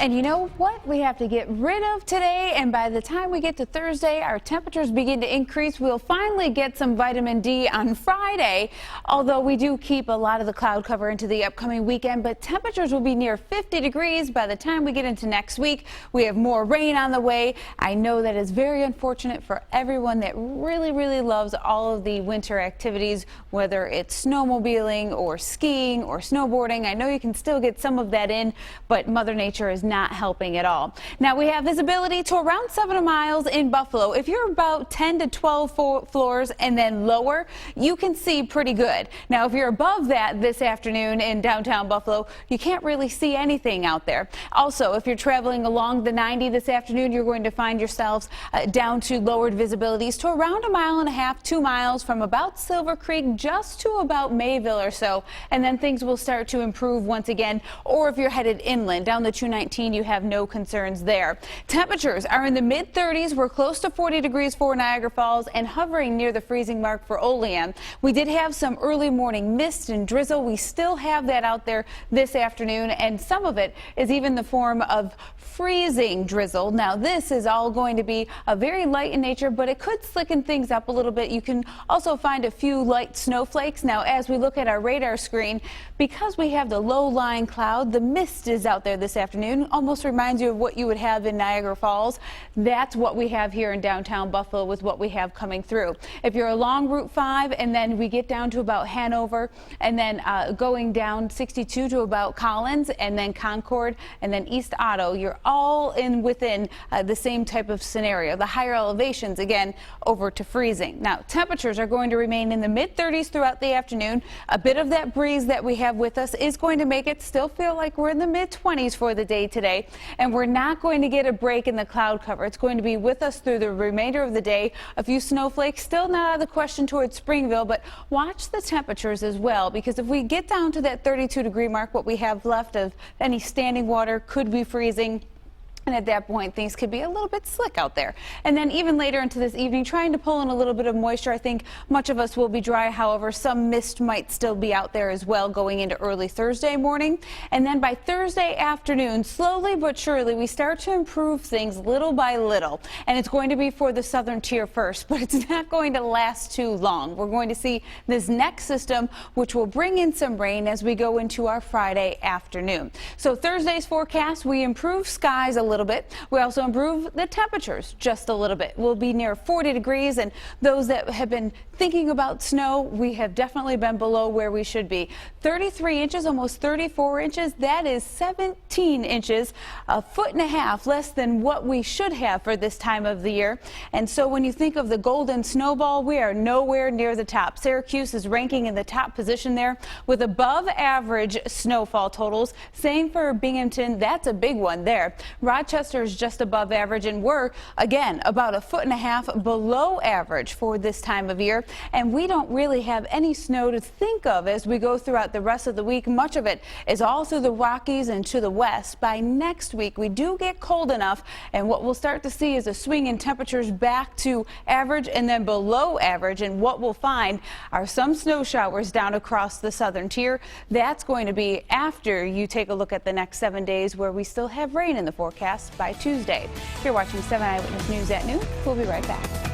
And you know what we have to get rid of today, and by the time we get to Thursday, our temperatures begin to increase. We'll finally get some vitamin D on Friday, although we do keep a lot of the cloud cover into the upcoming weekend, but temperatures will be near 50 degrees by the time we get into next week. We have more rain on the way. I know that is very unfortunate for everyone that really loves all of the winter activities, whether it's snowmobiling or skiing or snowboarding. I know you can still get some of that in, but Mother Nature is not helping at all. Now we have visibility to around 7 miles in Buffalo. If you're about 10 to 12 floors and then lower, you can see pretty good. Now if you're above that this afternoon in downtown Buffalo, you can't really see anything out there. Also, if you're traveling along the 90 this afternoon, you're going to find yourselves down to lowered visibilities to around 1.5 miles, 2 miles from about Silver Creek just to about Mayville or so, and then things will start to improve once again. Or if you're headed inland down the 219, you have no concerns there. Temperatures are in the mid-30s. We're close to 40 degrees for Niagara Falls and hovering near the freezing mark for Olean. We did have some early morning mist and drizzle. We still have that out there this afternoon, and some of it is even the form of freezing drizzle. Now this is all going to be very light in nature, but it could slicken things up a little bit. You can also find a few light snowflakes. Now as we look at our radar screen, because we have the low-lying cloud, the mist is out there this afternoon. Almost reminds you of what you would have in Niagara Falls. That's what we have here in downtown Buffalo with what we have coming through. If you're along Route 5 and then we get down to about Hanover and then going down 62 to about Collins and then Concord and then East Otto, you're all within the same type of scenario. The higher elevations, again, over to freezing. Now, temperatures are going to remain in the mid-30s throughout the afternoon. A bit of that breeze that we have with us is going to make it still feel like we're in the mid-20s for the day today, and we're not going to get a break in the cloud cover. It's going to be with us through the remainder of the day. A few snowflakes still not out of the question towards Springville, but watch the temperatures as well, because if we get down to that 32-degree mark, what we have left of any standing water could be freezing. And at that point, things could be a little bit slick out there. And then even later into this evening, trying to pull in a little bit of moisture. I think much of us will be dry. However, some mist might still be out there as well going into early Thursday morning. And then by Thursday afternoon, slowly but surely, we start to improve things little by little. And it's going to be for the southern tier first, but it's not going to last too long. We're going to see this next system, which will bring in some rain as we go into our Friday afternoon. So Thursday's forecast, we improve skies a little bit. We also improve the temperatures just a little bit. We'll be near 40 degrees, and those that have been thinking about snow, we have definitely been below where we should be. 33 inches, almost 34 inches. That is 17 inches, 1.5 feet less than what we should have for this time of the year. And so when you think of the golden snowball, we are nowhere near the top. Syracuse is ranking in the top position there with above average snowfall totals. Same for Binghamton. That's a big one there. Rochester is just above average, and we're, again, about 1.5 feet below average for this time of year. And we don't really have any snow to think of as we go throughout the rest of the week. Much of it is all through the Rockies and to the west. By next week, we do get cold enough, and what we'll start to see is a swing in temperatures back to average and then below average. And what we'll find are some snow showers down across the southern tier. That's going to be after you take a look at the next 7 days, where we still have rain in the forecast by Tuesday. You're watching 7 Eyewitness News at noon. We'll be right back.